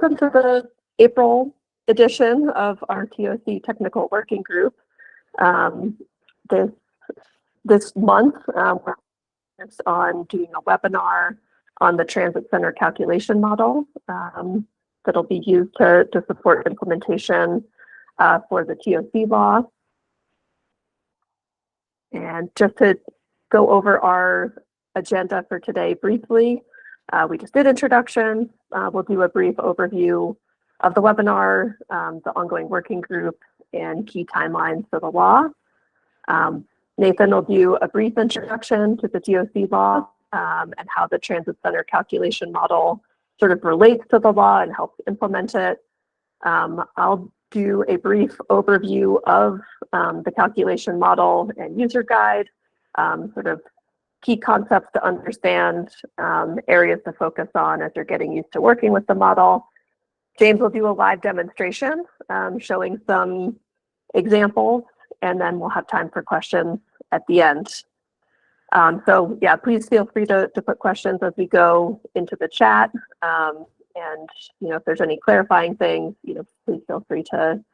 Welcome to the April edition of our TOC Technical Working Group. This month, we're focused on doing a webinar on the transit center calculation model that'll be used to support implementation for the TOC law. And just to go over our agenda for today briefly, we just did introduction. We'll do a brief overview of the webinar, the ongoing working group, and key timelines for the law. Nathan will do a brief introduction to the TOC law and how the transit center calculation model sort of relates to the law and helps implement it. I'll do a brief overview of the calculation model and user guide, sort of key concepts to understand, areas to focus on as you're getting used to working with the model. James will do a live demonstration showing some examples, and then we'll have time for questions at the end. So yeah, please feel free to put questions as we go into the chat. And if there's any clarifying things, please feel free to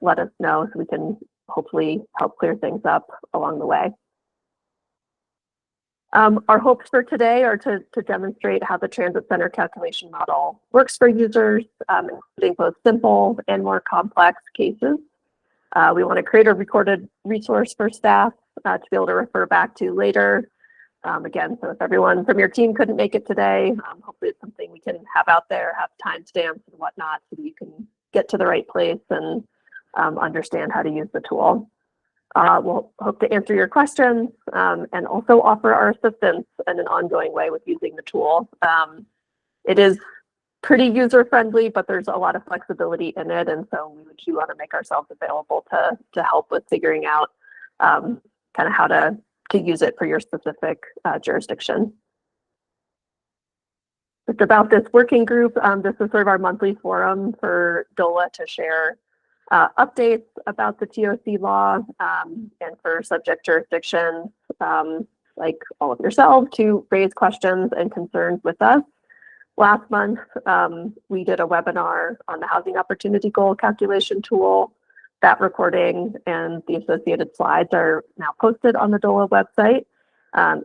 let us know so we can hopefully help clear things up along the way. Our hopes for today are to demonstrate how the transit center calculation model works for users, including both simple and more complex cases. We want to create a recorded resource for staff to be able to refer back to later. Again, so if everyone from your team couldn't make it today, hopefully it's something we can have out there, have timestamps and whatnot, so that you can get to the right place and understand how to use the tool. We'll hope to answer your questions and also offer our assistance in an ongoing way with using the tool. It is pretty user-friendly, but there's a lot of flexibility in it, and so we do want to make ourselves available to help with figuring out kind of how to use it for your specific jurisdiction. Just about this working group, this is sort of our monthly forum for DOLA to share updates about the TOC law and for subject jurisdictions like all of yourselves to raise questions and concerns with us. Last month, we did a webinar on the Housing Opportunity Goal calculation tool. That recording and the associated slides are now posted on the DOLA website.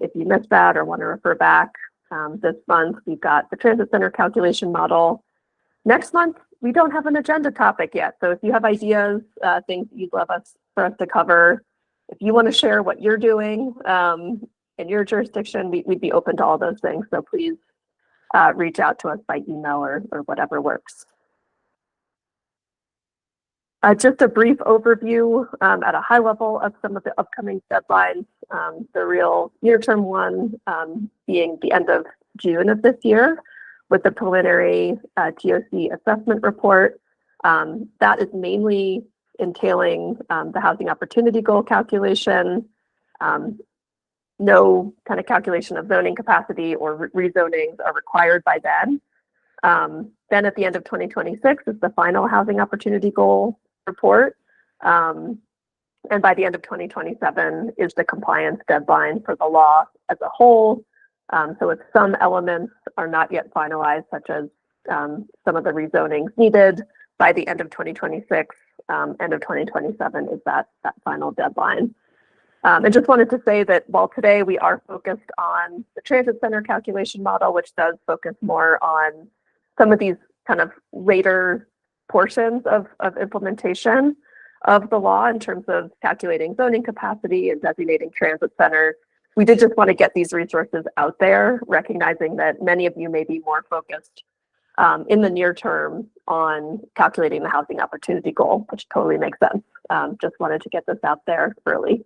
If you missed that or want to refer back, this month we've got the transit center calculation model. Next month, we don't have an agenda topic yet. So if you have ideas, things that you'd love for us to cover, if you want to share what you're doing in your jurisdiction, we'd be open to all those things. So please reach out to us by email or whatever works. Just a brief overview at a high level of some of the upcoming deadlines. The real near-term one being the end of June of this year, with the preliminary TOC assessment report. That is mainly entailing the housing opportunity goal calculation, no kind of calculation of zoning capacity or rezonings are required by then. Then at the end of 2026 is the final housing opportunity goal report. And by the end of 2027 is the compliance deadline for the law as a whole. So if some elements are not yet finalized, such as some of the rezonings needed, by the end of 2026, end of 2027 is that final deadline. And just wanted to say that while today we are focused on the transit center calculation model, which does focus more on some of these kind of later portions of implementation of the law in terms of calculating zoning capacity and designating transit center, we did just want to get these resources out there, recognizing that many of you may be more focused in the near term on calculating the housing opportunity goal, which totally makes sense. Just wanted to get this out there early.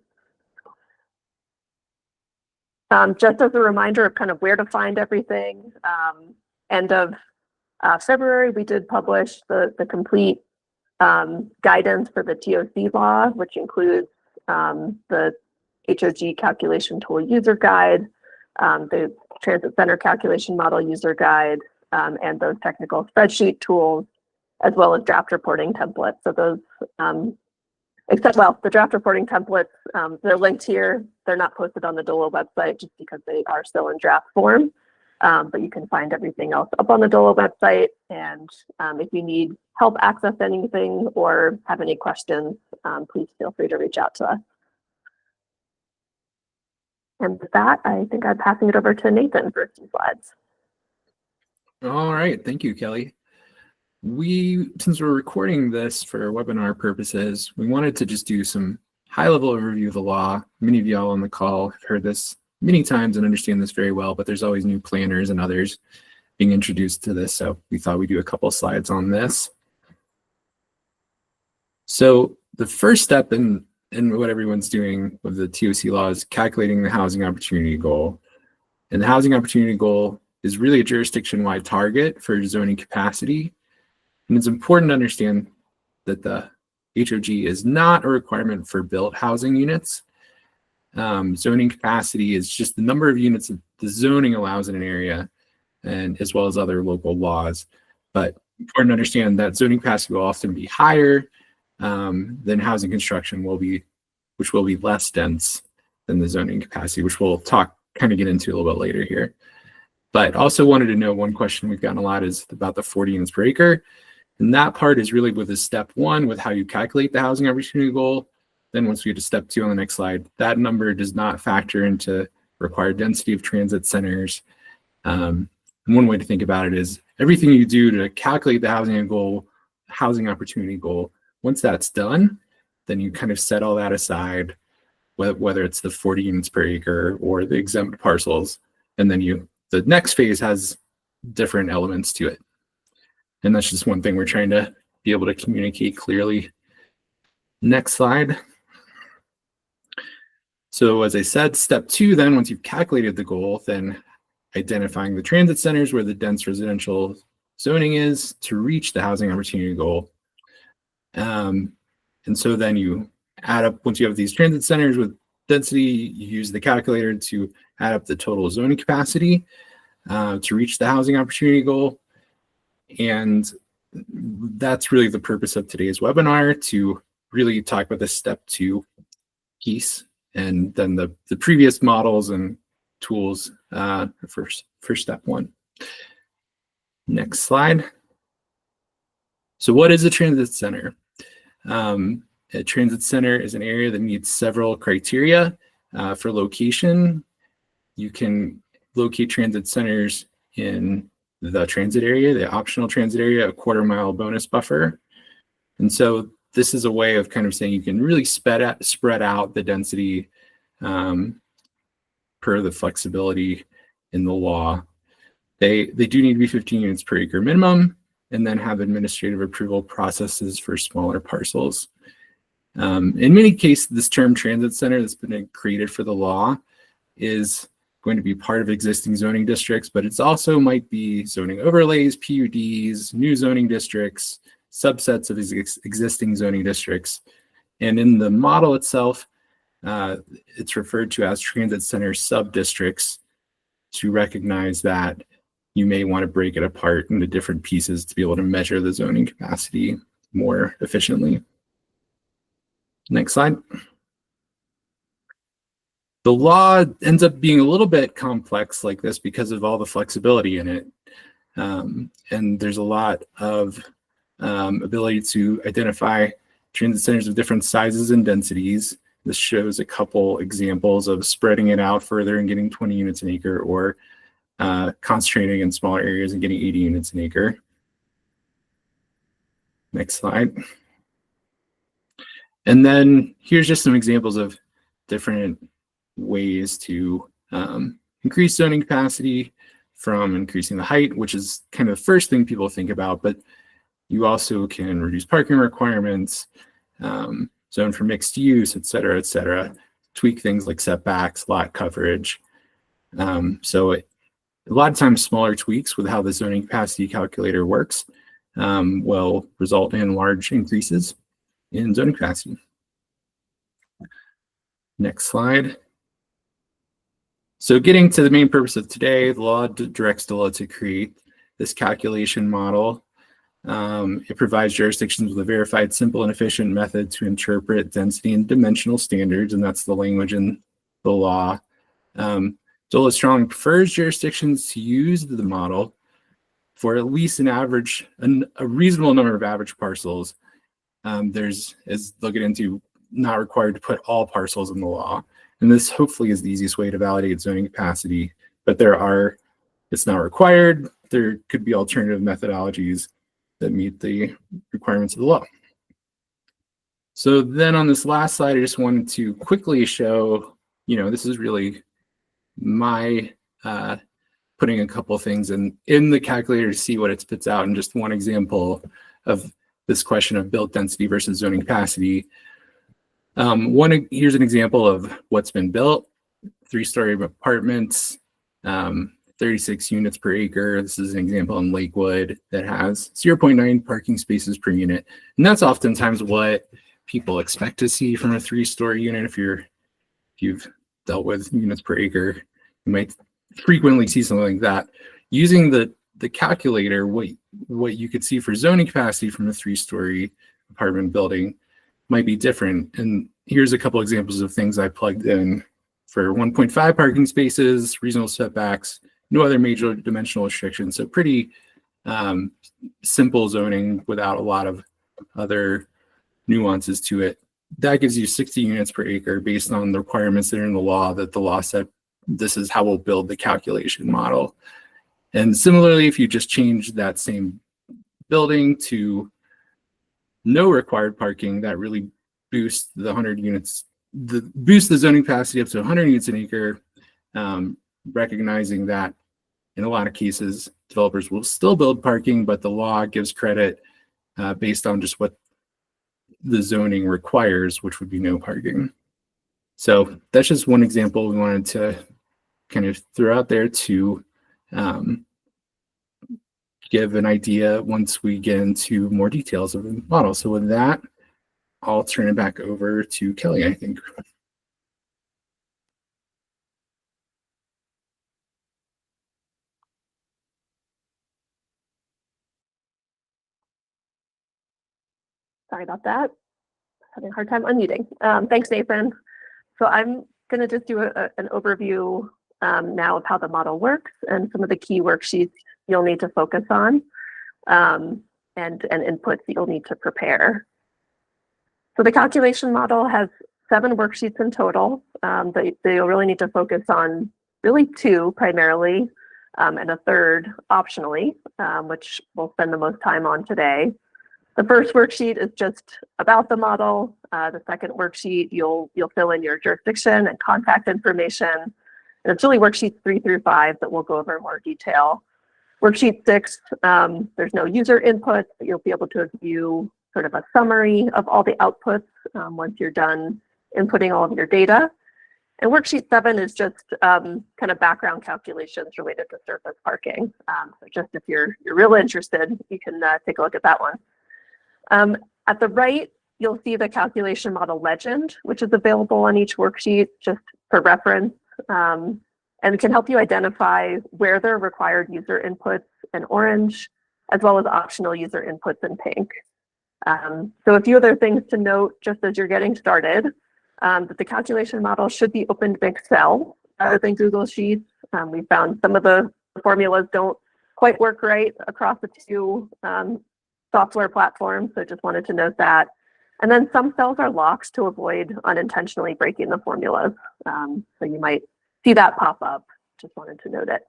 Just as a reminder of kind of where to find everything, end of February, we did publish the complete guidance for the TOC law, which includes the HOG calculation tool user guide, the transit center calculation model user guide, and those technical spreadsheet tools, as well as draft reporting templates. So those, the draft reporting templates, they're linked here. They're not posted on the DOLA website just because they are still in draft form. but you can find everything else up on the DOLA website. And if you need help access anything or have any questions, please feel free to reach out to us. And with that, I think I'm passing it over to Nathan for a few slides. All right, thank you, Kelly. Since we're recording this for webinar purposes, we wanted to just do some high-level overview of the law. Many of y'all on the call have heard this many times and understand this very well, but there's always new planners and others being introduced to this, so we thought we'd do a couple slides on this. So the first step in what everyone's doing with the TOC law is calculating the housing opportunity goal. And the housing opportunity goal is really a jurisdiction-wide target for zoning capacity. And it's important to understand that the HOG is not a requirement for built housing units. Zoning capacity is just the number of units that the zoning allows in an area, and as well as other local laws. But important to understand that zoning capacity will often be higher than housing construction will be, which will be less dense than the zoning capacity, which we'll kind of get into a little bit later here. But also wanted to know, one question we've gotten a lot is about the 40 units per acre. And that part is really with the step one with how you calculate the housing opportunity goal. Then once we get to step two on the next slide, that number does not factor into required density of transit centers. And one way to think about it is everything you do to calculate the housing opportunity goal, once that's done, then you kind of set all that aside, whether it's the 40 units per acre or the exempt parcels. And then the next phase has different elements to it. And that's just one thing we're trying to be able to communicate clearly. Next slide. So as I said, step two, then once you've calculated the goal, then identifying the transit centers where the dense residential zoning is to reach the housing opportunity goal. And so then you add up, once you have these transit centers with density, you use the calculator to add up the total zoning capacity to reach the housing opportunity goal. And that's really the purpose of today's webinar, to really talk about the step two piece, and then the previous models and tools for step one. Next slide. So what is a transit center? A transit center is an area that meets several criteria for location. You can locate transit centers in the transit area, the optional transit area, a quarter-mile bonus buffer. And so this is a way of kind of saying you can really spread out the density per the flexibility in the law. They do need to be 15 units per acre minimum, and then have administrative approval processes for smaller parcels. In many cases, this term transit center that's been created for the law is going to be part of existing zoning districts, but it's also might be zoning overlays, PUDs, new zoning districts, subsets of existing zoning districts. And in the model itself, it's referred to as transit center sub-districts to recognize that you may want to break it apart into different pieces to be able to measure the zoning capacity more efficiently. Next slide. The law ends up being a little bit complex like this because of all the flexibility in it. And there's a lot of ability to identify transit centers of different sizes and densities. This shows a couple examples of spreading it out further and getting 20 units an acre, or concentrating in smaller areas and getting 80 units an acre. Next slide. And then here's just some examples of different ways to increase zoning capacity, from increasing the height, which is kind of the first thing people think about, but you also can reduce parking requirements, zone for mixed use, et cetera, tweak things like setbacks, lot coverage. So a lot of times smaller tweaks with how the zoning capacity calculator works will result in large increases in zoning capacity. Next slide. So getting to the main purpose of today, the law directs DOLA to create this calculation model. It provides jurisdictions with a verified, simple, and efficient method to interpret density and dimensional standards, and that's the language in the law. Zola Strong prefers jurisdictions to use the model for at least a reasonable number of average parcels. There's, as they'll get into, not required to put all parcels in the law. And this hopefully is the easiest way to validate zoning capacity, but it's not required. There could be alternative methodologies that meet the requirements of the law. So then on this last slide, I just wanted to quickly show, this is really my putting a couple of things in the calculator to see what it spits out. And just one example of this question of built density versus zoning capacity. Here's an example of what's been built: 3-story apartments, 36 units per acre. This is an example in Lakewood that has 0.9 parking spaces per unit. And that's oftentimes what people expect to see from a 3-story unit. If you've dealt with units per acre, you might frequently see something like that. Using the calculator, what you could see for zoning capacity from a 3-story apartment building might be different. And here's a couple examples of things I plugged in for 1.5 parking spaces, reasonable setbacks, no other major dimensional restrictions. So pretty simple zoning without a lot of other nuances to it. That gives you 60 units per acre based on the requirements that are in the law, that the law said this is how we'll build the calculation model. And similarly, if you just change that same building to no required parking, that really boosts the 100 units, boosts the zoning capacity up to 100 units an acre, recognizing that in a lot of cases, developers will still build parking, but the law gives credit based on just what the zoning requires, which would be no parking. So that's just one example we wanted to kind of throw out there to give an idea once we get into more details of the model. So with that, I'll turn it back over to Kelly, I think. Sorry about that. Having a hard time unmuting. Thanks, Nathan. So I'm going to just do an overview now of how the model works and some of the key worksheets you'll need to focus on and inputs that you'll need to prepare. So the calculation model has 7 worksheets in total that you'll really need to focus on, really 2 primarily, and a third optionally, which we'll spend the most time on today. The first worksheet is just about the model. The second worksheet, you'll fill in your jurisdiction and contact information. And it's really worksheets 3 through 5 that we'll go over in more detail. Worksheet 6, there's no user input, but you'll be able to view sort of a summary of all the outputs once you're done inputting all of your data. And worksheet 7 is just kind of background calculations related to surface parking. So just if you're real interested, you can take a look at that one. At the right, you'll see the calculation model legend, which is available on each worksheet just for reference, and can help you identify where there are required user inputs in orange, as well as optional user inputs in pink. So a few other things to note just as you're getting started, that the calculation model should be opened in Excel rather than Google Sheets. We found some of the formulas don't quite work right across the 2 software platforms, so just wanted to note that. And then some cells are locked to avoid unintentionally breaking the formulas. So you might see that pop up. Just wanted to note it.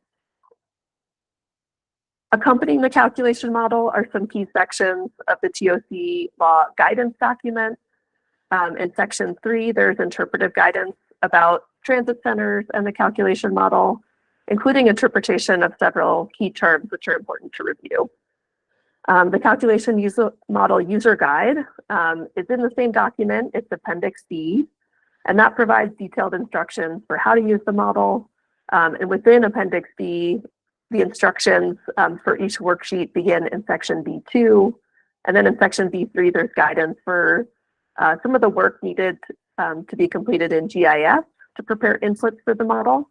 Accompanying the calculation model are some key sections of the TOC law guidance document. In section 3, there's interpretive guidance about transit centers and the calculation model, including interpretation of several key terms which are important to review. The calculation model user guide is in the same document. It's Appendix B, and that provides detailed instructions for how to use the model. And within Appendix B, the instructions for each worksheet begin in section B2. And then in section B3, there's guidance for some of the work needed to be completed in GIS to prepare inputs for the model.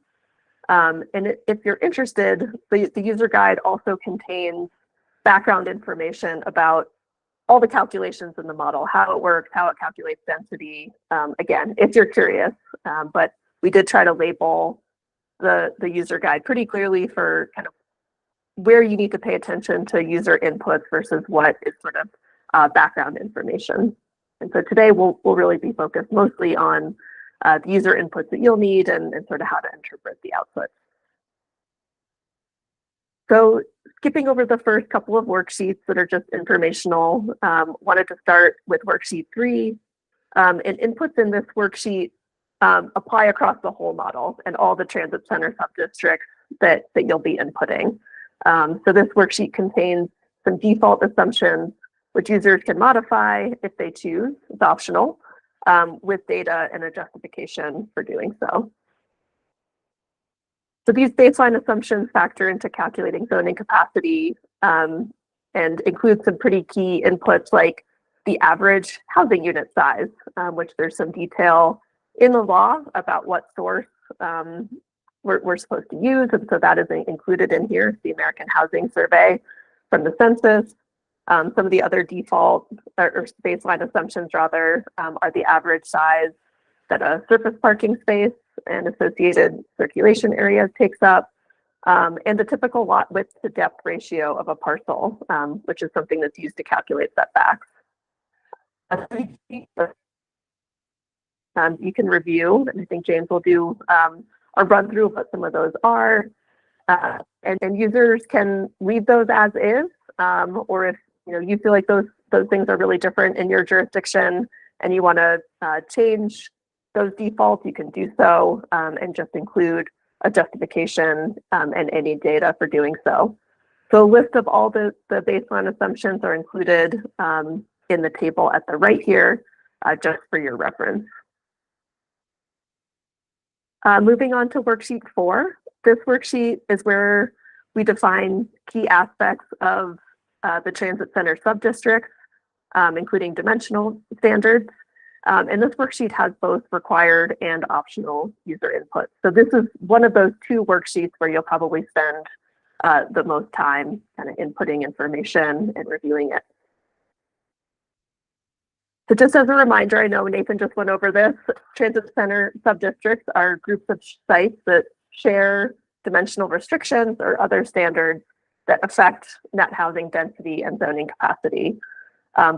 And if you're interested, the user guide also contains background information about all the calculations in the model, how it works, how it calculates density. Again, if you're curious, but we did try to label the user guide pretty clearly for kind of where you need to pay attention to user inputs versus what is sort of background information. And so today we'll really be focused mostly on the user inputs that you'll need and sort of how to interpret the outputs. So skipping over the first couple of worksheets that are just informational, wanted to start with worksheet 3. And inputs in this worksheet apply across the whole model and all the transit center subdistricts that you'll be inputting. So this worksheet contains some default assumptions which users can modify if they choose. It's optional, with data and a justification for doing so. So these baseline assumptions factor into calculating zoning capacity and include some pretty key inputs like the average housing unit size, which there's some detail in the law about what source we're supposed to use. And so that is included in here, the American Housing Survey from the census. Some of the other default or baseline assumptions rather are the average size that a surface parking space and associated circulation areas takes up, and the typical lot width to depth ratio of a parcel, which is something that's used to calculate setbacks. You can review, and I think James will do a run through of what some of those are, and users can read those as is, or if you feel like those things are really different in your jurisdiction and you want to change those defaults, you can do so and just include a justification and any data for doing so. So a list of all the baseline assumptions are included in the table at the right here, just for your reference. Moving on to worksheet 4. This worksheet is where we define key aspects of the transit center subdistricts, including dimensional standards. And this worksheet has both required and optional user input. So this is one of those 2 worksheets where you'll probably spend the most time kind of inputting information and reviewing it. So just as a reminder, I know Nathan just went over this, transit center subdistricts are groups of sites that share dimensional restrictions or other standards that affect net housing density and zoning capacity.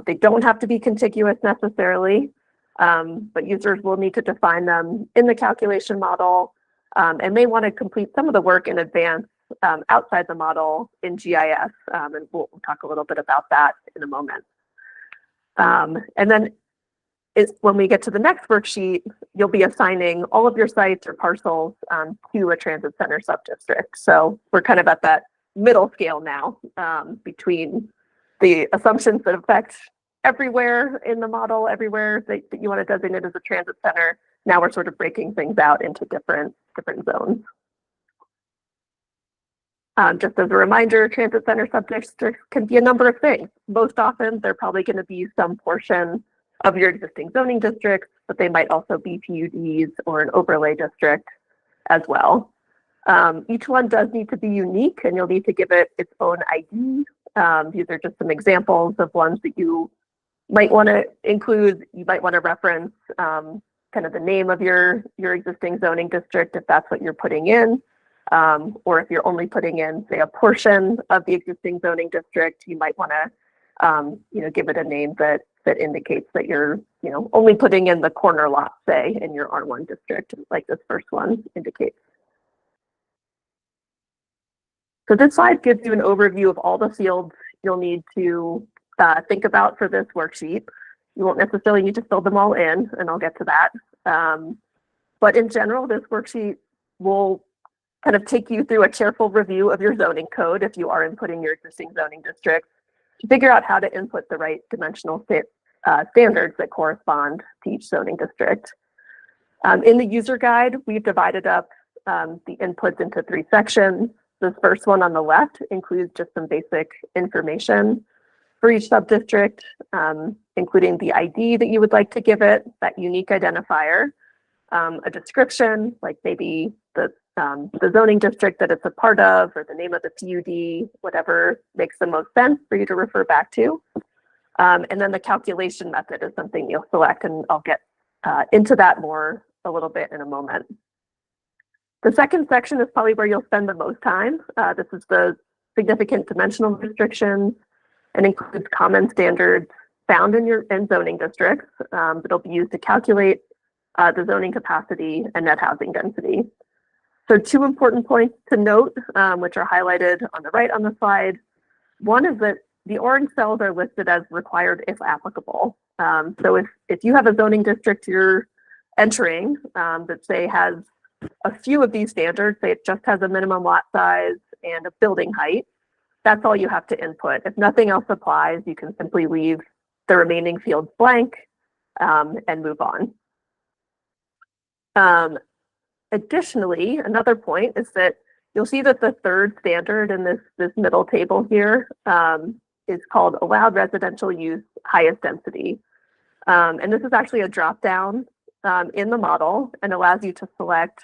They don't have to be contiguous necessarily, but users will need to define them in the calculation model and may want to complete some of the work in advance outside the model in GIS, and we'll talk a little bit about that in a moment. And then when we get to the next worksheet, you'll be assigning all of your sites or parcels to a transit center subdistrict. So we're kind of at that middle scale now between the assumptions that affect everywhere in the model, everywhere that you want to designate as a transit center. Now we're sort of breaking things out into different zones. Just as a reminder, transit center subdistricts can be a number of things. Most often, they're probably going to be some portion of your existing zoning districts, but they might also be PUDs or an overlay district as well. Each one does need to be unique, and you'll need to give it its own ID. These are just some examples of ones that you might want to include. You might want to reference kind of the name of your existing zoning district if that's what you're putting in. Or if you're only putting in, say, a portion of the existing zoning district, you might want to, give it a name that indicates that you're, only putting in the corner lot, say, in your R1 district, like this first one indicates. So this slide gives you an overview of all the fields you'll need to think about for this worksheet. You won't necessarily need to fill them all in, and I'll get to that. But in general, this worksheet will kind of take you through a careful review of your zoning code if you are inputting your existing zoning districts to figure out how to input the right dimensional standards that correspond to each zoning district. In the user guide, we've divided up the inputs into 3 sections. This first one on the left includes just some basic information for each subdistrict, including the ID that you would like to give it, that unique identifier, a description, like maybe the zoning district that it's a part of, or the name of the PUD, whatever makes the most sense for you to refer back to. And then the calculation method is something you'll select, and I'll get into that more a little bit in a moment. The second section is probably where you'll spend the most time. This is the significant dimensional restrictions and includes common standards found in your zoning districts that'll be used to calculate the zoning capacity and net housing density. So two important points to note, which are highlighted on the right on the slide. One is that the orange cells are listed as required if applicable. So if you have a zoning district you're entering that say has a few of these standards, say it just has a minimum lot size and a building height, that's all you have to input. If nothing else applies, you can simply leave the remaining fields blank and move on. Additionally, another point is that you'll see that the third standard in this middle table here is called allowed residential use highest density. And this is actually a drop down in the model and allows you to select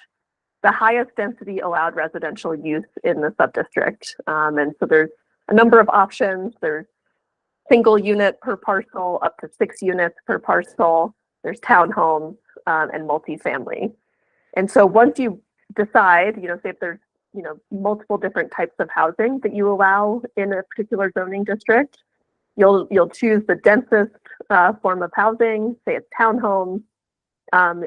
the highest density allowed residential use in the subdistrict. And so there's a number of options. There's single unit per parcel up to 6 units per parcel. There's townhomes and multifamily. And so once you decide, say if there's, multiple different types of housing that you allow in a particular zoning district, you'll choose the densest form of housing, say it's townhomes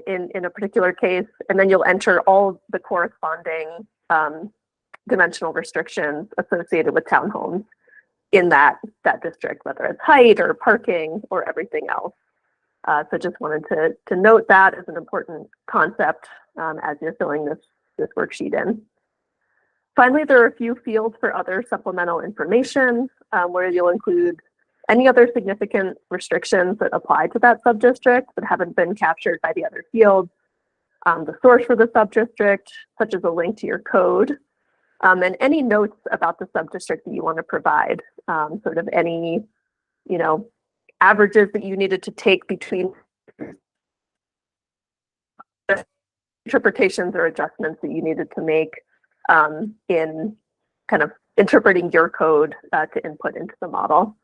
in a particular case, and then you'll enter all the corresponding dimensional restrictions associated with townhomes in that district, whether it's height or parking or everything else. So just wanted to note that as an important concept as you're filling this worksheet in. Finally, there are a few fields for other supplemental information where you'll include any other significant restrictions that apply to that subdistrict that haven't been captured by the other fields, the source for the subdistrict, such as a link to your code, and any notes about the subdistrict that you want to provide, sort of any, averages that you needed to take between interpretations or adjustments that you needed to make in kind of interpreting your code to input into the model.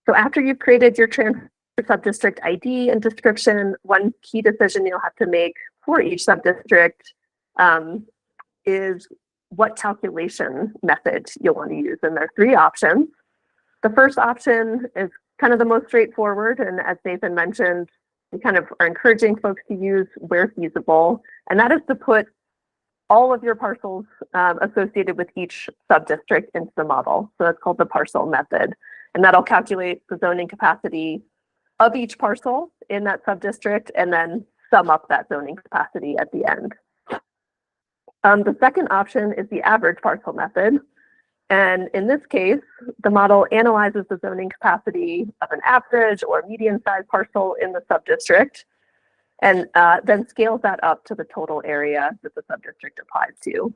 So after you've created your transfer subdistrict ID and description, one key decision you'll have to make for each subdistrict is what calculation method you'll want to use. And there are 3 options. The first option is kind of the most straightforward. And as Nathan mentioned, we kind of are encouraging folks to use where feasible. And that is to put all of your parcels associated with each subdistrict into the model. So that's called the parcel method. And that'll calculate the zoning capacity of each parcel in that subdistrict and then sum up that zoning capacity at the end. The second option is the average parcel method. And in this case, the model analyzes the zoning capacity of an average or median-sized parcel in the subdistrict and then scales that up to the total area that the subdistrict applies to.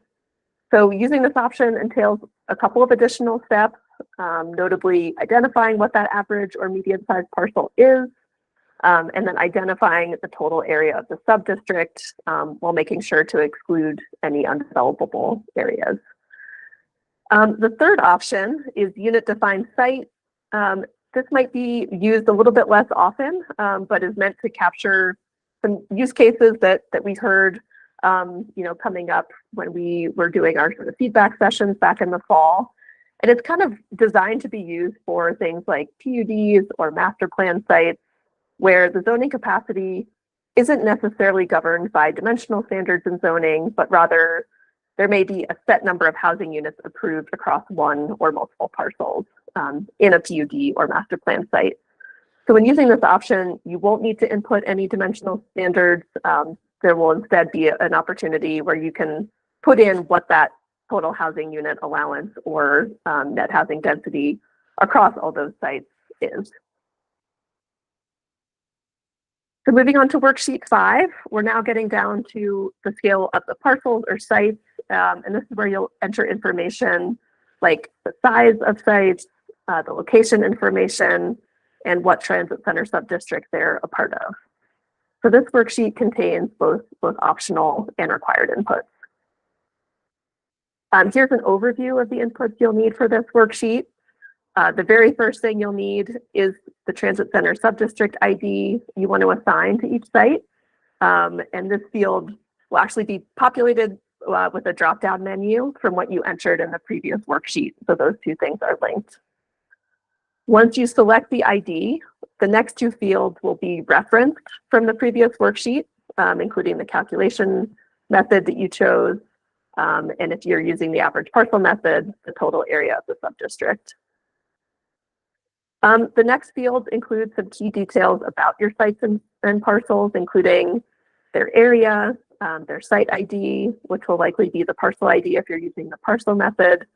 So using this option entails a couple of additional steps, notably identifying what that average or median-sized parcel is, and then identifying the total area of the subdistrict while making sure to exclude any undevelopable areas. The third option is unit-defined site. This might be used a little bit less often, but is meant to capture some use cases that we heard coming up when we were doing our sort of feedback sessions back in the fall. And it's kind of designed to be used for things like PUDs or master plan sites where the zoning capacity isn't necessarily governed by dimensional standards in zoning, but rather there may be a set number of housing units approved across one or multiple parcels in a PUD or master plan site. So when using this option, you won't need to input any dimensional standards. There will instead be an opportunity where you can put in what that total housing unit allowance or net housing density across all those sites is. So moving on to worksheet 5, we're now getting down to the scale of the parcels or sites. And this is where you'll enter information like the size of sites, the location information, and what transit center subdistrict they're a part of. So this worksheet contains both optional and required inputs. Here's an overview of the inputs you'll need for this worksheet. The very first thing you'll need is the transit center subdistrict ID you want to assign to each site. And this field will actually be populated with a drop-down menu from what you entered in the previous worksheet. So those two things are linked. Once you select the ID, the next two fields will be referenced from the previous worksheet, including the calculation method that you chose, and if you're using the average parcel method, the total area of the subdistrict. The next field includes some key details about your sites and parcels, including their area, their site ID, which will likely be the parcel ID if you're using the parcel method,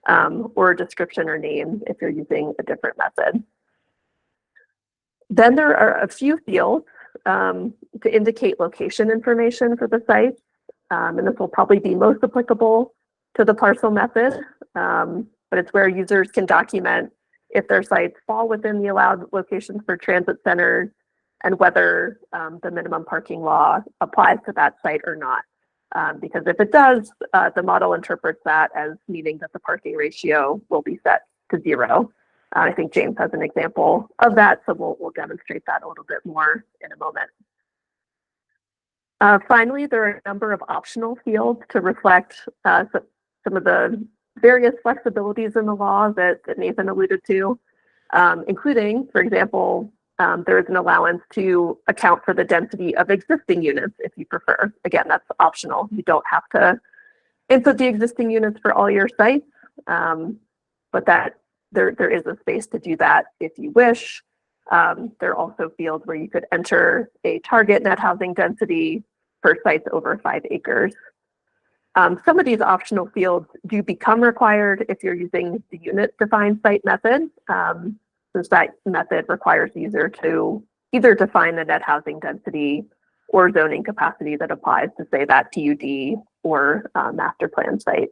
or a description or name if you're using a different method. Then there are a few fields to indicate location information for the site, and this will probably be most applicable to the parcel method, but it's where users can document if their sites fall within the allowed locations for transit centers and whether the minimum parking law applies to that site or not. Because if it does, the model interprets that as meaning that the parking ratio will be set to 0. I think James has an example of that, so we'll demonstrate that a little bit more in a moment. Finally, there are a number of optional fields to reflect some of the various flexibilities in the law that Nathan alluded to, including, for example, there is an allowance to account for the density of existing units if you prefer. Again, that's optional. You don't have to input the existing units for all your sites, but that there is a space to do that if you wish. There are also fields where you could enter a target net housing density for sites over 5 acres. Some of these optional fields do become required if you're using the unit defined site method, since that method requires the user to either define the net housing density or zoning capacity that applies to, say, that PUD or master plan site.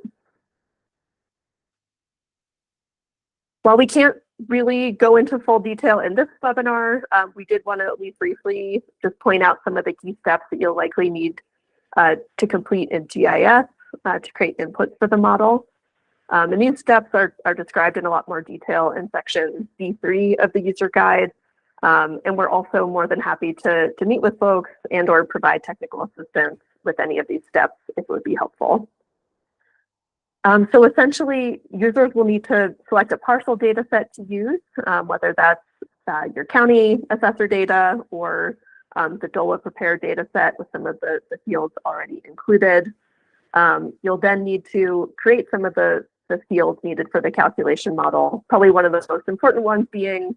While we can't really go into full detail in this webinar, we did want to at least briefly just point out some of the key steps that you'll likely need to complete in GIS to create inputs for the model. And these steps are described in a lot more detail in section D3 of the user guide. And we're also more than happy to meet with folks and or provide technical assistance with any of these steps if it would be helpful. So essentially, users will need to select a parcel data set to use, whether that's your county assessor data or the DOLA prepared data set with some of the fields already included. You'll then need to create some of the fields needed for the calculation model. Probably one of the most important ones being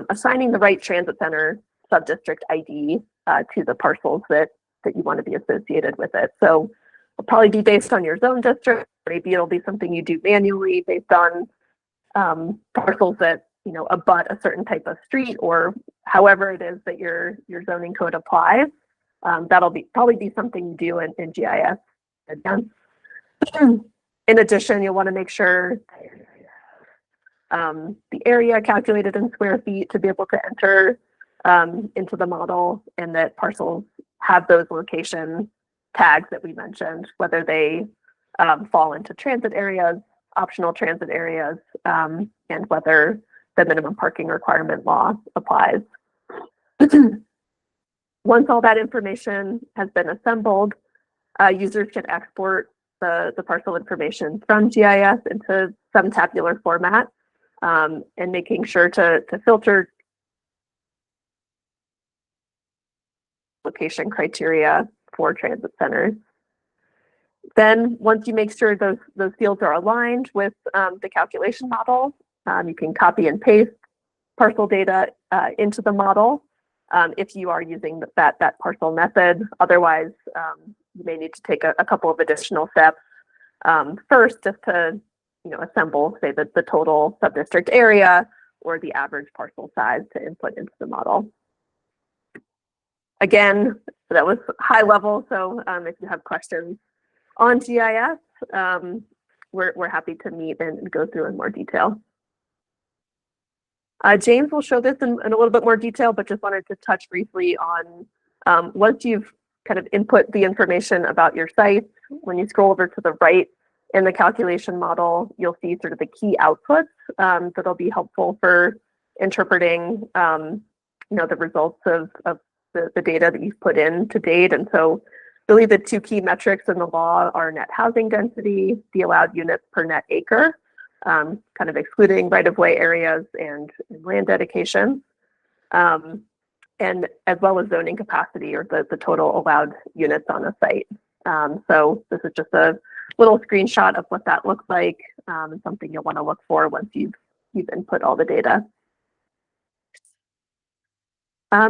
assigning the right transit center subdistrict ID to the parcels that you want to be associated with it. So it'll probably be based on your zone district. Maybe it'll be something you do manually based on parcels that abut a certain type of street, or however it is that your zoning code applies. That'll probably be something you do in GIS. In addition, you'll want to make sure the area calculated in square feet to be able to enter into the model, and that parcels have those location tags that we mentioned, whether they fall into transit areas, optional transit areas, and whether the minimum parking requirement law applies. Once all that information has been assembled, users can export the parcel information from GIS into some tabular format, and making sure to filter location criteria for transit centers. Then once you make sure those fields are aligned with the calculation model, you can copy and paste parcel data into the model if you are using that parcel method. Otherwise, you may need to take a couple of additional steps. First, just to assemble, say, the total subdistrict area or the average parcel size to input into the model. Again, that was high level, so if you have questions on GIS, we're happy to meet and go through in more detail. James will show this in a little bit more detail, but just wanted to touch briefly on once you've kind of input the information about your site, when you scroll over to the right in the calculation model, you'll see sort of the key outputs that'll be helpful for interpreting the results of the data that you've put in to date. And so really the two key metrics in the law are net housing density, the allowed units per net acre, kind of excluding right-of-way areas and land dedication, and as well as zoning capacity, or the total allowed units on a site. So this is just a little screenshot of what that looks like, and something you'll want to look for once you've input all the data.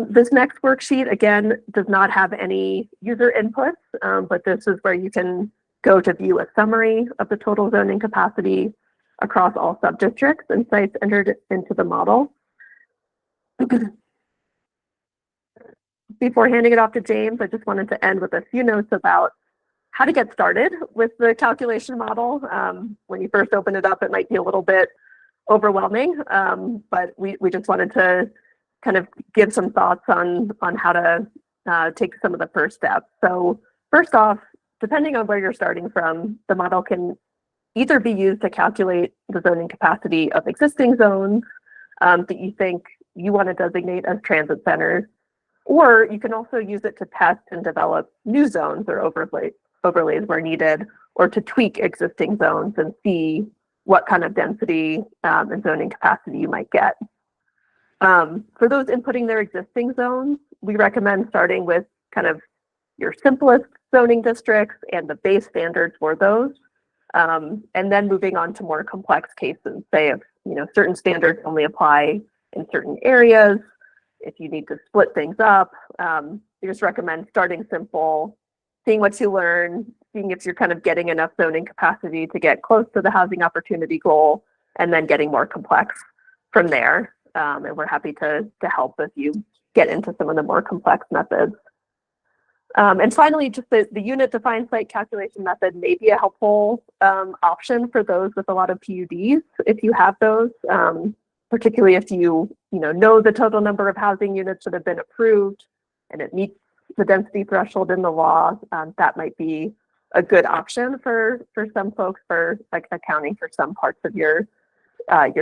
This next worksheet, again, does not have any user inputs, but this is where you can go to view a summary of the total zoning capacity across all subdistricts and sites entered into the model. Before handing it off to James, I just wanted to end with a few notes about how to get started with the calculation model. When you first open it up, it might be a little bit overwhelming, but we just wanted to kind of give some thoughts on how to take some of the first steps. So first off, depending on where you're starting from, the model can either be used to calculate the zoning capacity of existing zones that you think you want to designate as transit centers, or you can also use it to test and develop new zones or overlays where needed, or to tweak existing zones and see what kind of density and zoning capacity you might get. For those inputting their existing zones, we recommend starting with kind of your simplest zoning districts and the base standards for those, and then moving on to more complex cases. Say if certain standards only apply in certain areas, if you need to split things up, we just recommend starting simple, seeing what you learn, seeing if you're kind of getting enough zoning capacity to get close to the housing opportunity goal, and then getting more complex from there. And we're happy to help if you get into some of the more complex methods. And finally, just the unit defined site calculation method may be a helpful option for those with a lot of PUDs, if you have those, particularly if you know the total number of housing units that have been approved and it meets the density threshold in the law. That might be a good option for some folks for like accounting for some parts of your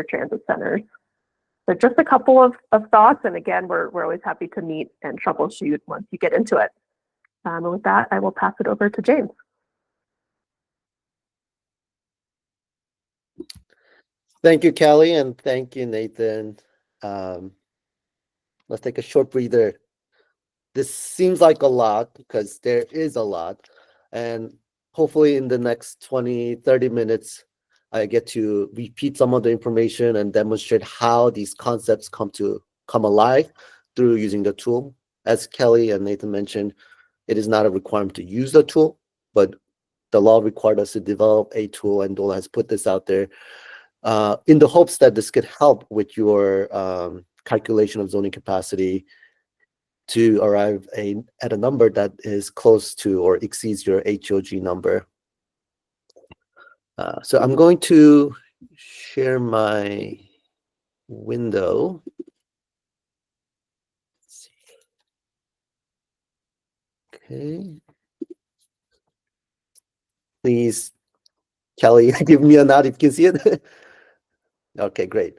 transit centers. So just a couple of thoughts, and again, we're always happy to meet and troubleshoot once you get into it. And with that, I will pass it over to James. Thank you, Kelly, and thank you, Nathan. Let's take a short breather. This seems like a lot because there is a lot, and hopefully in the next 20-30 minutes, I get to repeat some of the information and demonstrate how these concepts come alive through using the tool. As Kelly and Nathan mentioned, it is not a requirement to use the tool, but the law required us to develop a tool, and DOLA has put this out there in the hopes that this could help with your calculation of zoning capacity to arrive at a number that is close to or exceeds your HOG number. So I'm going to share my window. Let's see. Okay. Please, Kelly, give me a nod if you can see it. Okay, great.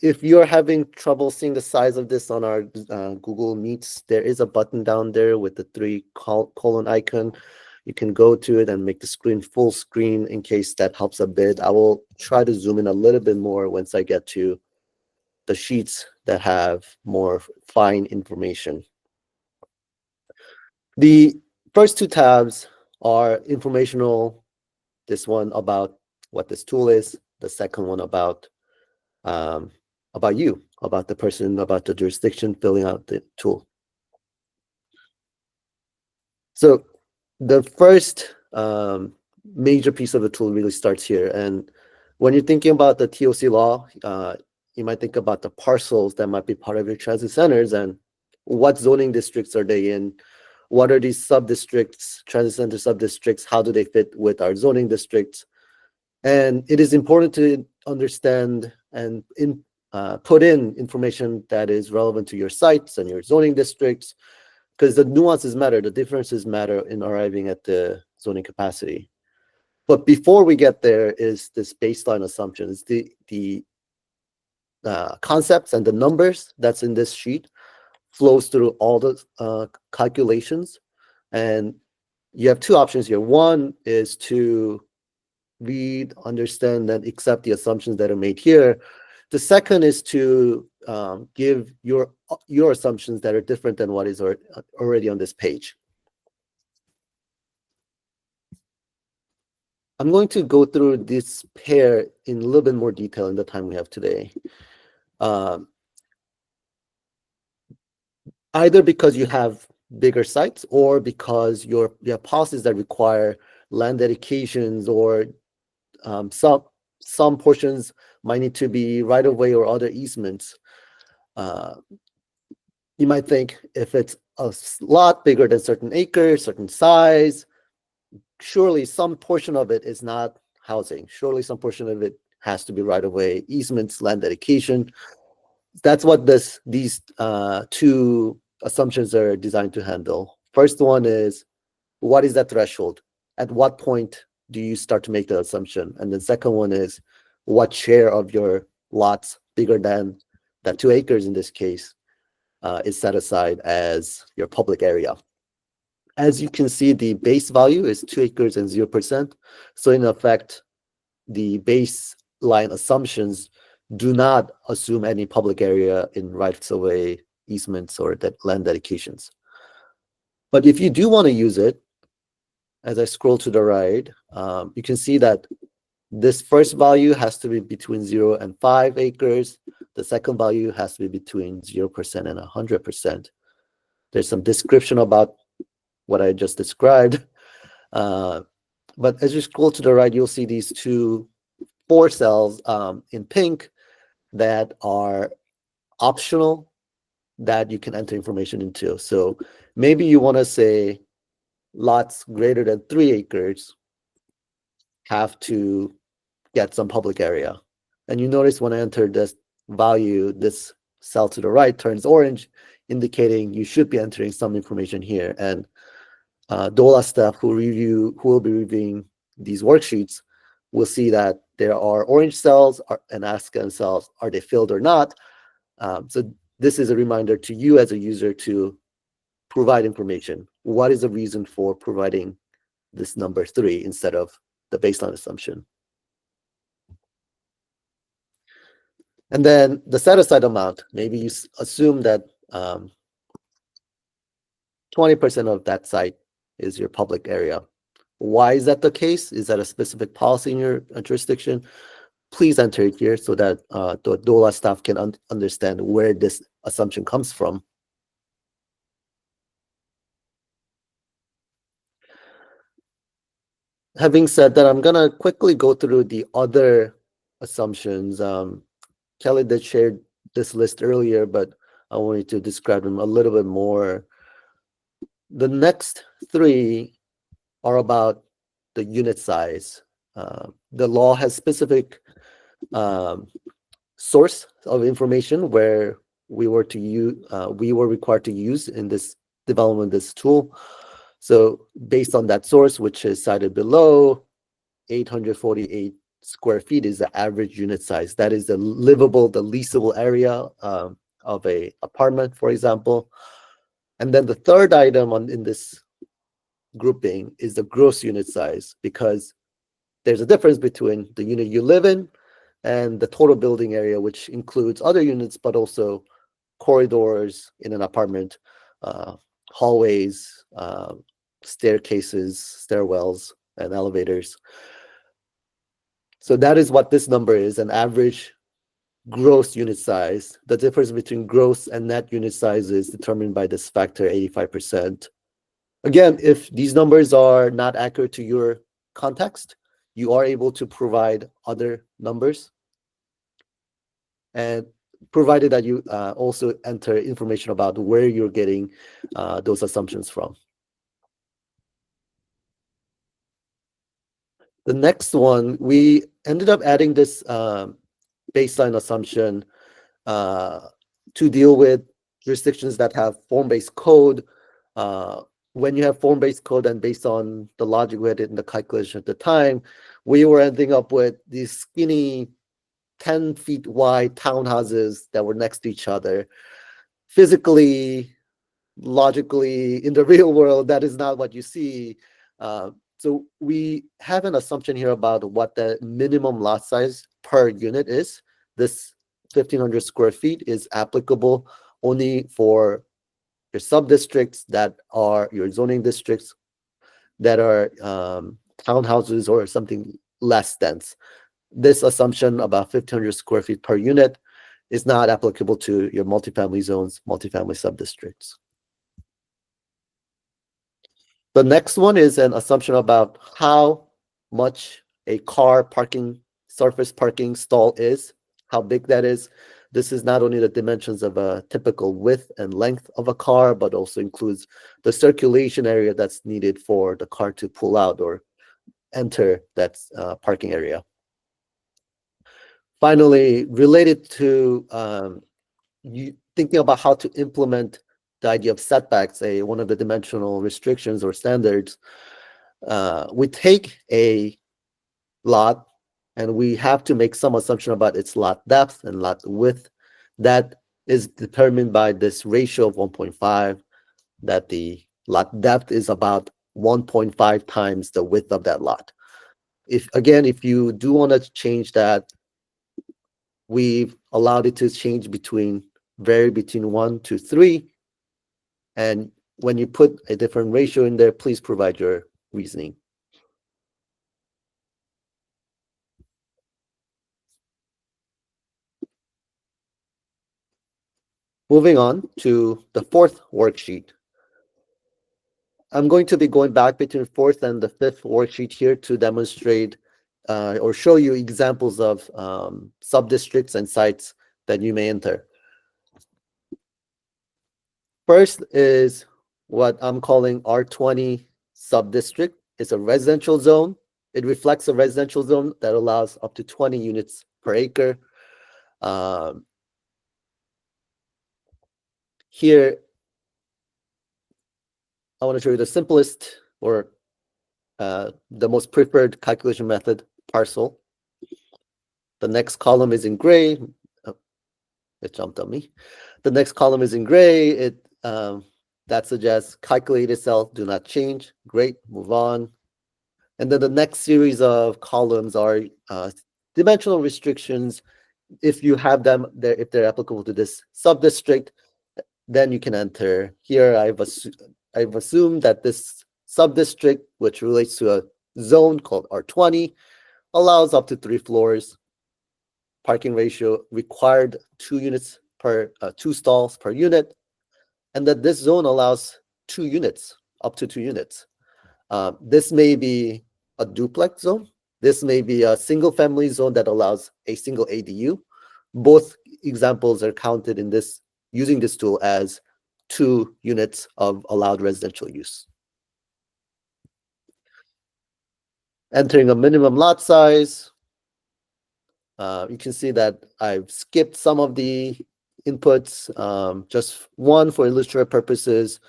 If you're having trouble seeing the size of this on our Google Meets, there is a button down there with the 3 colon icon. You can go to it and make the screen full screen in case that helps a bit. I will try to zoom in a little bit more once I get to the sheets that have more fine information. The first 2 tabs are informational. This one about what this tool is. The second one about you, about the person, about the jurisdiction filling out the tool. So the first major piece of the tool really starts here. And when you're thinking about the TOC law, you might think about the parcels that might be part of your transit centers and what zoning districts are they in? What are these sub-districts, transit center sub-districts? How do they fit with our zoning districts? And it is important to understand and put in information that is relevant to your sites and your zoning districts, because the nuances matter, the differences matter in arriving at the zoning capacity. But before we get there is this baseline assumption. It's the concepts and the numbers that's in this sheet flows through all the calculations. And you have two options here. One is to read, understand, and accept the assumptions that are made here. The second is to give your assumptions that are different than what is already on this page. I'm going to go through this pair in a little bit more detail in the time we have today. Either because you have bigger sites or because you have policies that require land dedications, or some portions might need to be right of way or other easements. You might think if it's a lot bigger than certain acres, certain size, surely some portion of it is not housing. Surely some portion of it has to be right of way, easements, land dedication. That's what these two assumptions are designed to handle. First one is, what is that threshold? At what point do you start to make the assumption? And the second one is, what share of your lots bigger than that 2 acres in this case is set aside as your public area? As you can see, the base value is 2 acres and 0%. So in effect, the baseline assumptions do not assume any public area in rights of way, easements, or land dedications. But if you do want to use it, as I scroll to the right, you can see that this first value has to be between 0 and 5 acres. The second value has to be between 0% and 100%. There's some description about what I just described. But as you scroll to the right, you'll see these 4 cells in pink that are optional that you can enter information into. So maybe you want to say lots greater than 3 acres have to get some public area. And you notice when I enter this value, this cell to the right turns orange, indicating you should be entering some information here. And DOLA staff who will be reviewing these worksheets will see that there are orange cells and ask themselves, are they filled or not? So this is a reminder to you as a user to provide information. What is the reason for providing this number 3 instead of the baseline assumption? And then the set aside amount, maybe you assume that 20% of that site is your public area. Why is that the case? Is that a specific policy in your jurisdiction? Please enter it here so that the DOLA staff can understand where this assumption comes from. Having said that, I'm going to quickly go through the other assumptions. Kelly did share this list earlier, but I wanted to describe them a little bit more. The next 3 are about the unit size. The law has specific source of information where we were required to use in this development, this tool. So based on that source, which is cited below, 848 square feet is the average unit size. That is the livable, the leasable area of a apartment, for example. And then the third item in this grouping is the gross unit size, because there's a difference between the unit you live in and the total building area, which includes other units, but also corridors in an apartment, hallways, staircases, stairwells, and elevators. So that is what this number is, an average gross unit size. The difference between gross and net unit size is determined by this factor, 85%. Again, if these numbers are not accurate to your context, you are able to provide other numbers, and provided that you also enter information about where you're getting those assumptions from. The next one, we ended up adding this baseline assumption to deal with jurisdictions that have form-based code. When you have form-based code and based on the logic we had in the calculation at the time, we were ending up with these skinny 10 feet wide townhouses that were next to each other. physically, logically, in the real world, that is not what you see. So we have an assumption here about what the minimum lot size per unit is. This 1,500 square feet is applicable only for your sub-districts that are your zoning districts that are townhouses or something less dense. This assumption about 1,500 square feet per unit is not applicable to your multifamily zones, multifamily sub-districts. The next one is an assumption about how much a car parking, surface parking stall is, how big that is. This is not only the dimensions of a typical width and length of a car, but also includes the circulation area that's needed for the car to pull out or enter that parking area. Finally, related to you thinking about how to implement the idea of setbacks, one of the dimensional restrictions or standards, we take a lot and we have to make some assumption about its lot depth and lot width. That is determined by this ratio of 1.5, that the lot depth is about 1.5 times the width of that lot. If you do want to change that, we've allowed it to change vary between 1 to 3. And when you put a different ratio in there, please provide your reasoning. Moving on to the fourth worksheet. I'm going to be going back between fourth and the fifth worksheet here to demonstrate or show you examples of sub-districts and sites that you may enter. First is what I'm calling R20 sub-district. It's a residential zone. It reflects a residential zone that allows up to 20 units per acre. Here, I want to show you the simplest or the most preferred calculation method, parcel. The next column is in gray. Oh, it jumped on me. The next column is in gray. That suggests calculated cell, do not change. Great, move on. And then the next series of columns are dimensional restrictions. If you have them there, if they're applicable to this sub-district, then you can enter. Here, I've assumed that this sub-district, which relates to a zone called R20, allows up to 3 floors. Parking ratio required 2 stalls per unit, and that this zone allows 2 units, up to 2 units. This may be a duplex zone. This may be a single family zone that allows a single ADU. Both examples are counted in this using this tool as 2 units of allowed residential use. Entering a minimum lot size. You can see that I've skipped some of the inputs, just one for illustrative purposes,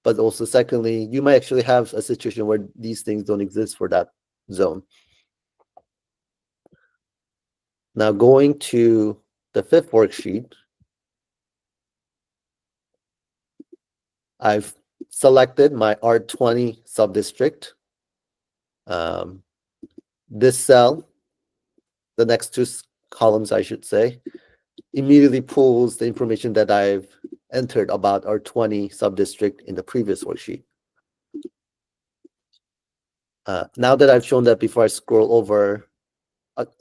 but also secondly, you might actually have a situation where these things don't exist for that zone. Now going to the fifth worksheet, I've selected my R20 subdistrict. This cell, the next 2 columns, I should say, immediately pulls the information that I've entered about R20 subdistrict in the previous worksheet. Now that I've shown that, before I scroll over,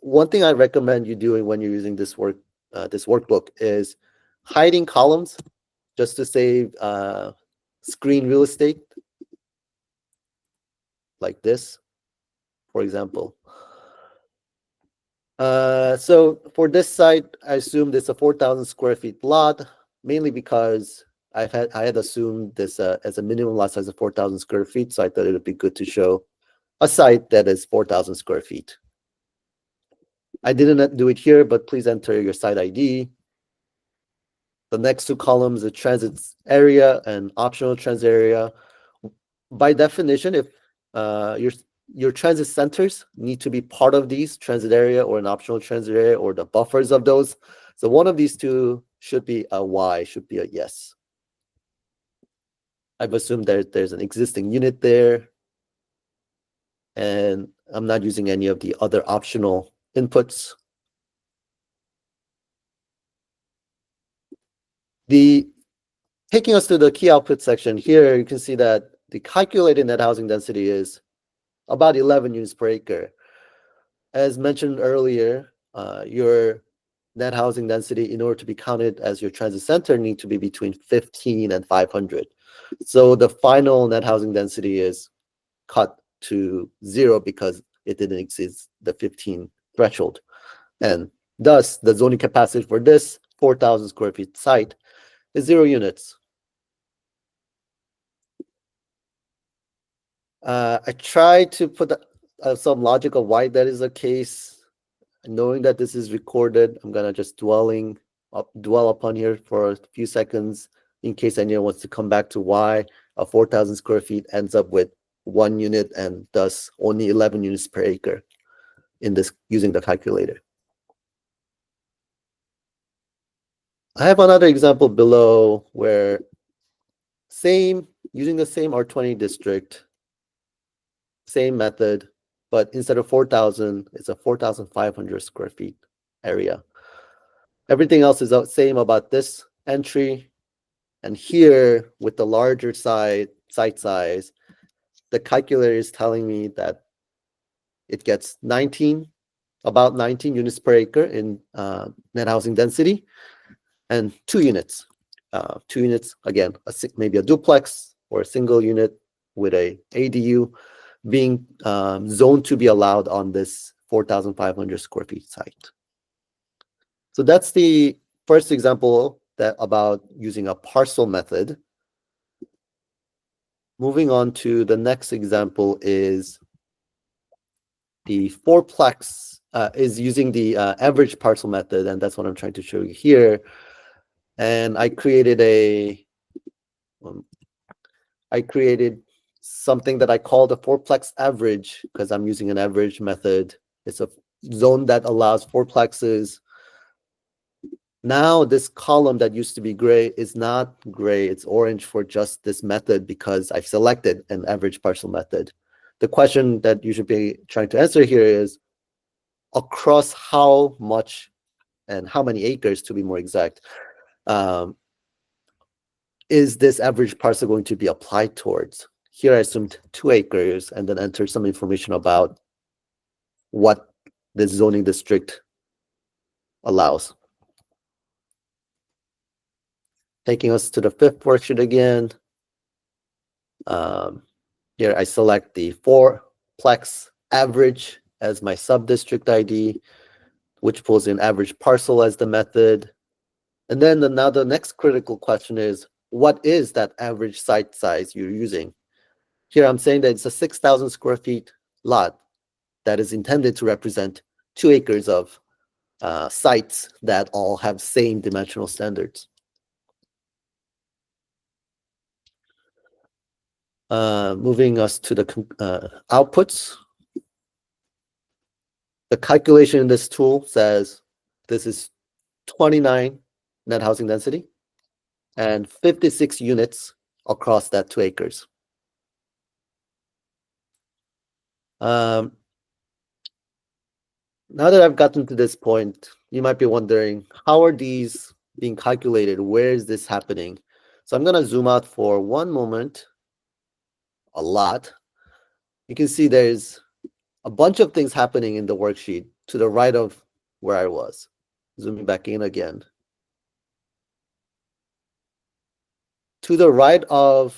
one thing I recommend you doing when you're using this workbook is hiding columns just to save screen real estate, like this, for example. So for this site, I assumed it's a 4,000 square feet lot, mainly because I had assumed this as a minimum lot size of 4,000 square feet. So I thought it would be good to show a site that is 4,000 square feet. I didn't do it here, but please enter your site ID. The next 2 columns, the transit area and optional transit area. By definition, if your transit centers need to be part of these transit area or an optional transit area or the buffers of those. So one of these 2 should be a Y, should be a yes. I've assumed there's an existing unit there, and I'm not using any of the other optional inputs. Taking us to the key output section here, you can see that the calculated net housing density is about 11 units per acre. As mentioned earlier, your net housing density, in order to be counted as your transit center, need to be between 15 and 500. So the final net housing density is cut to 0 because it didn't exceed the 15 threshold. And thus, the zoning capacity for this 4,000 square feet site is 0 units. I tried to put some logic of why that is the case. Knowing that this is recorded, I'm gonna just dwell upon here for a few seconds in case anyone wants to come back to why a 4,000 square feet ends up with 1 unit and thus only 11 units per acre in this using the calculator. I have another example below where using the same R20 district, same method, but instead of 4,000, it's a 4,500 square feet area. Everything else is the same about this entry. And here, with the larger site size, the calculator is telling me that it gets about 19 units per acre in net housing density, and 2 units. 2 units, again, maybe a duplex or a single unit with a ADU being zoned to be allowed on this 4,500 square feet site. So that's the first example about using a parcel method. Moving on to the next example is the fourplex is using the average parcel method, and that's what I'm trying to show you here. And I created something that I call the fourplex average because I'm using an average method. It's a zone that allows fourplexes. Now this column that used to be gray is not gray, it's orange for just this method because I've selected an average parcel method. The question that you should be trying to answer here is across how much and how many acres, to be more exact, is this average parcel going to be applied towards? Here I assumed 2 acres and then entered some information about what this zoning district allows. Taking us to the 5th worksheet again. Here I select the fourplex average as my sub-district ID, which pulls in average parcel as the method. And then now the next critical question is, what is that average site size you're using? Here I'm saying that it's a 6,000 square feet lot that is intended to represent 2 acres of sites that all have same dimensional standards. Moving us to the outputs. The calculation in this tool says this is 29 net housing density and 56 units across that 2 acres. Now that I've gotten to this point, you might be wondering, how are these being calculated? Where is this happening? So I'm going to zoom out for one moment. A lot. You can see there's a bunch of things happening in the worksheet to the right of where I was. Zooming back in again. To the right 70%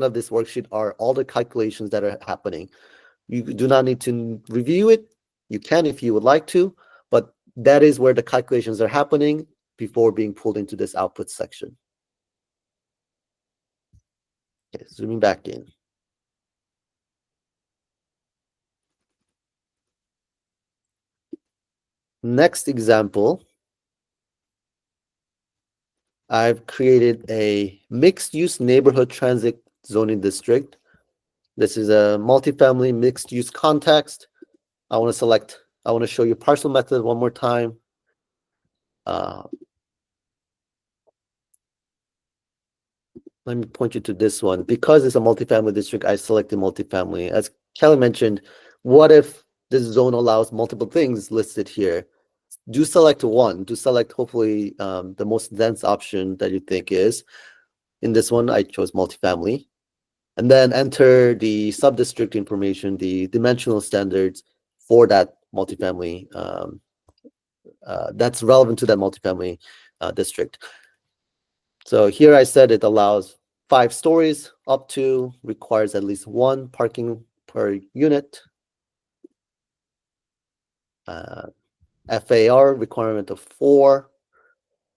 of this worksheet are all the calculations that are happening. You do not need to review it. You can if you would like to, but that is where the calculations are happening before being pulled into this output section. Okay, zooming back in. Next example, I've created a mixed-use neighborhood transit zoning district. This is a multifamily mixed-use context. I want to show you parcel method one more time. let me point you to this one. Because it's a multifamily district, I selected multifamily. As Kelly mentioned, what if this zone allows multiple things listed here? Do select one. Do select hopefully the most dense option that you think is. In this one, I chose multifamily. And then enter the sub-district information, the dimensional standards for that multifamily that's relevant to that multifamily district. So here I said it allows 5 stories up to, requires at least 1 parking per unit. FAR requirement of 4,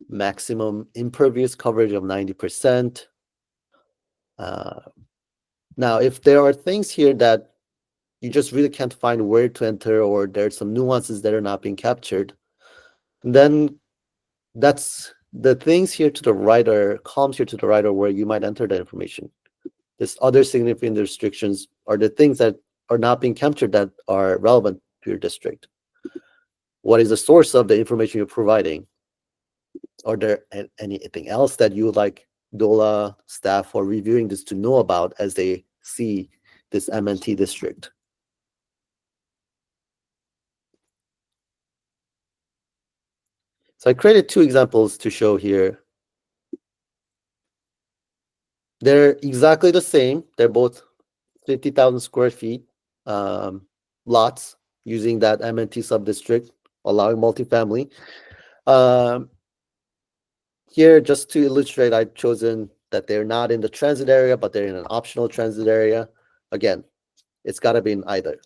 maximum impervious coverage of 90%. Now, if there are things here that you just really can't find where to enter, or there's some nuances that are not being captured, then that's the things here to the right, or columns here to the right, are where you might enter that information. This other significant restrictions are the things that are not being captured that are relevant to your district. What is the source of the information you're providing? Are there anything else that you would like DOLA staff or reviewing this to know about as they see this MNT district? So I created 2 examples to show here. They're exactly the same. They're both 50,000 square feet lots using that MNT sub-district, allowing multifamily. Here, just to illustrate, I've chosen that they're not in the transit area, but they're in an optional transit area. Again, it's got to be in either.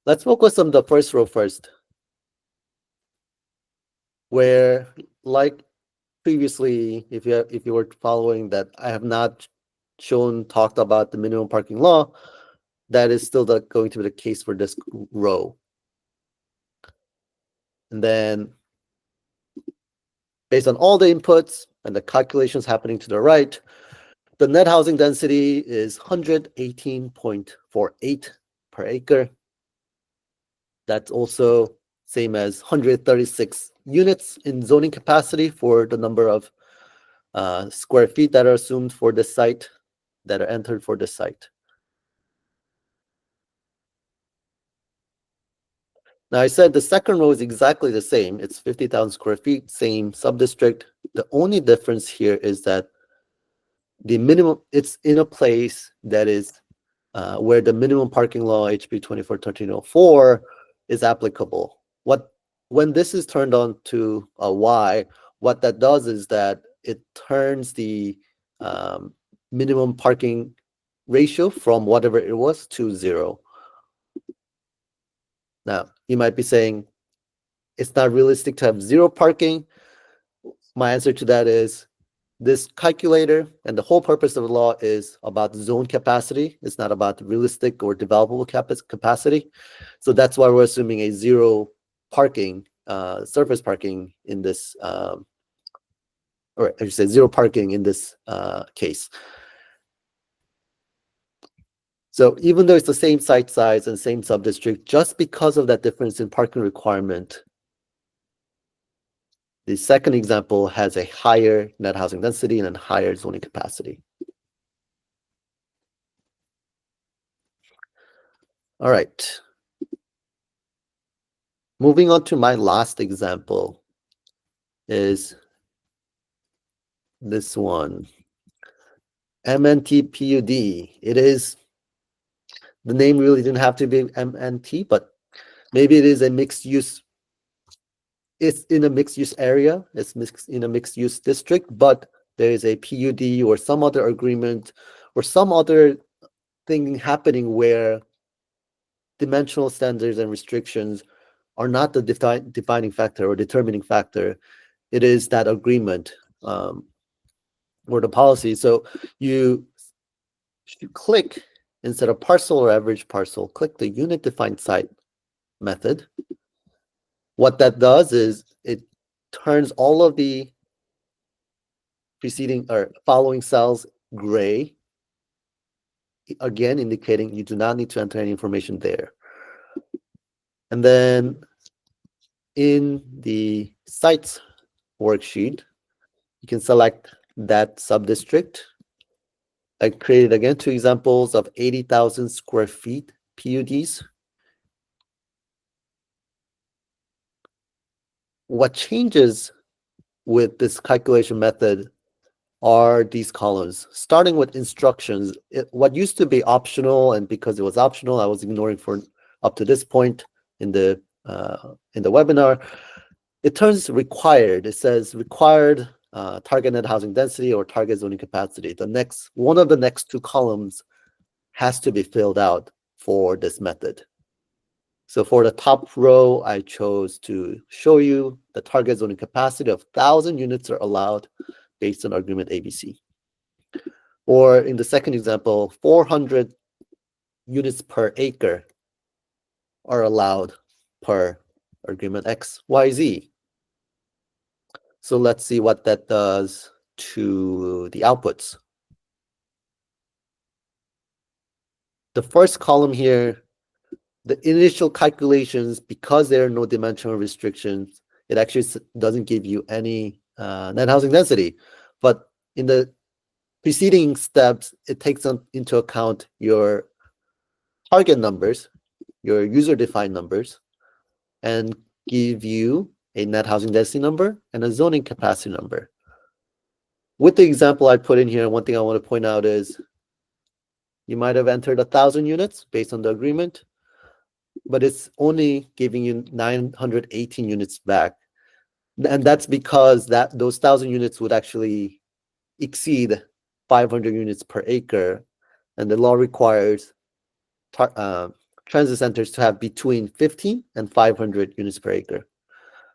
Let's focus on the first row first, where, like previously, if you were following that, I have not talked about the minimum parking law. That is still going to be the case for this row. And then, based on all the inputs and the calculations happening to the right, the net housing density is 118.48 per acre. That's also same as 136 units in zoning capacity for the number of square feet that are assumed for the site, that are entered for the site. Now, I said the second row is exactly the same. It's 50,000 square feet, same sub-district. The only difference here is that the minimum, it's in a place that is where the minimum parking law, HB 24-1304, is applicable. When this is turned on to a Y, what that does is that it turns the minimum parking ratio from whatever it was to 0. Now, you might be saying, it's not realistic to have 0 parking. My answer to that is, this calculator and the whole purpose of the law is about zone capacity. It's not about realistic or developable capacity. So that's why we're assuming a 0 parking, surface parking in this, or I should say 0 parking in this case. So even though it's the same site size and same sub-district, just because of that difference in parking requirement, the second example has a higher net housing density and a higher zoning capacity. All right. Moving on to my last example is this one. MNT PUD. It is, the name really didn't have to be MNT, but maybe it is a mixed use. It's in a mixed use area. It's in a mixed use district, but there is a PUD or some other agreement or some other thing happening where dimensional standards and restrictions are not the defining factor or determining factor. It is that agreement or the policy. So you click, instead of parcel or average parcel, click the unit defined site method. What that does is it turns all of the preceding or following cells gray, again indicating you do not need to enter any information there. And then in the sites worksheet, you can select that subdistrict. I created again 2 examples of 80,000 square feet PUDs. What changes with this calculation method are these columns, starting with instructions. What used to be optional, and because it was optional, I was ignoring for up to this point in the webinar. It turns required. It says required target net housing density or target zoning capacity. One of the next 2 columns has to be filled out for this method. So for the top row, I chose to show you the target zoning capacity of 1,000 units are allowed based on agreement ABC. Or in the second example, 400 units per acre are allowed per agreement XYZ. So let's see what that does to the outputs. The first column here, the initial calculations, because there are no dimensional restrictions, it actually doesn't give you any net housing density. But in the preceding steps, it takes into account your target numbers, your user-defined numbers, and give you a net housing density number and a zoning capacity number. With the example I put in here, one thing I want to point out is you might have entered 1,000 units based on the agreement, but it's only giving you 918 units back. And that's because those 1,000 units would actually exceed 500 units per acre. And the law requires transit centers to have between 50 and 500 units per acre.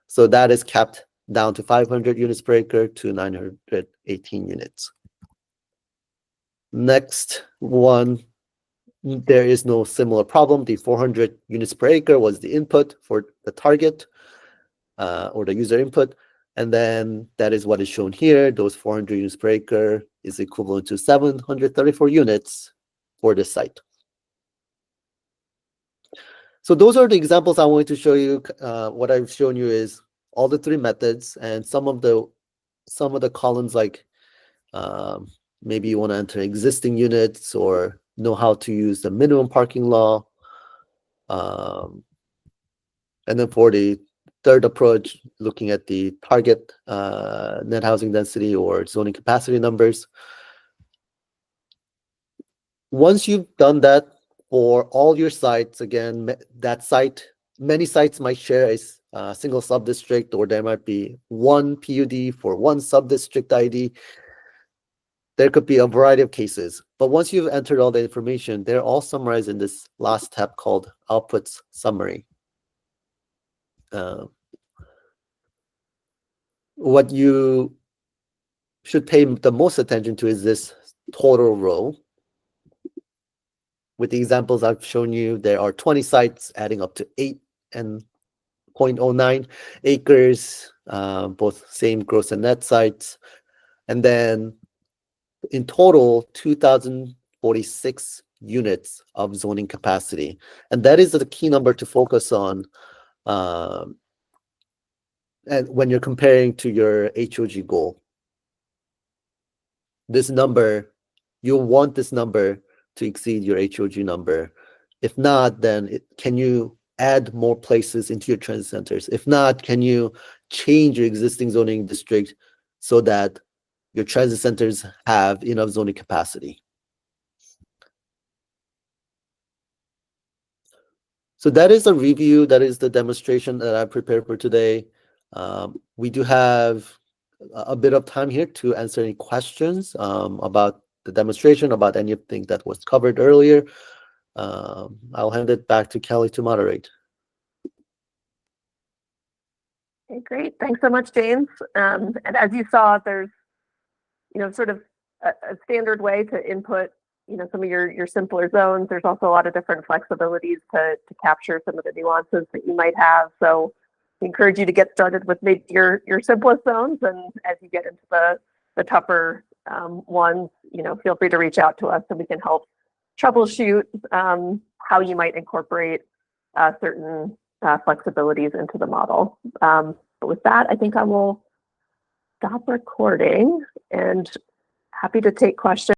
So that is capped down to 500 units per acre to 918 units. Next one, there is no similar problem. The 400 units per acre was the input for the target or the user input. And then that is what is shown here. Those 400 units per acre is equivalent to 734 units for this site. So those are the examples I wanted to show you. What I've shown you is all the 3 methods, and some of the columns, like maybe you want to enter existing units or know how to use the minimum parking law. And then for the third approach, looking at the target net housing density or zoning capacity numbers. Once you've done that for all your sites, again, many sites might share a single subdistrict, or there might be one PUD for one subdistrict ID. There could be a variety of cases. But once you've entered all the information, they're all summarized in this last tab called Outputs Summary. What you should pay the most attention to is this total row. With the examples I've shown you, there are 20 sites adding up to 8 and 0.09 acres, both same gross and net sites. And then in total, 2,046 units of zoning capacity. And that is the key number to focus on and when you're comparing to your HOG goal. This number, you'll want this number to exceed your HOG number. If not, then can you add more places into your transit centers? If not, can you change your existing zoning district so that your transit centers have enough zoning capacity? So that is a review. That is the demonstration that I prepared for today. We do have a bit of time here to answer any questions about the demonstration, about anything that was covered earlier. I'll hand it back to Kelly to moderate. Okay, great. Thanks so much, James. And as you saw, there's, sort of a standard way to input, some of your simpler zones. There's also a lot of different flexibilities to capture some of the nuances that you might have. So I encourage you to get started with maybe your simplest zones, and as you get into the tougher ones, feel free to reach out to us so we can help troubleshoot how you might incorporate certain flexibilities into the model. But with that, I think I will stop recording and happy to take questions.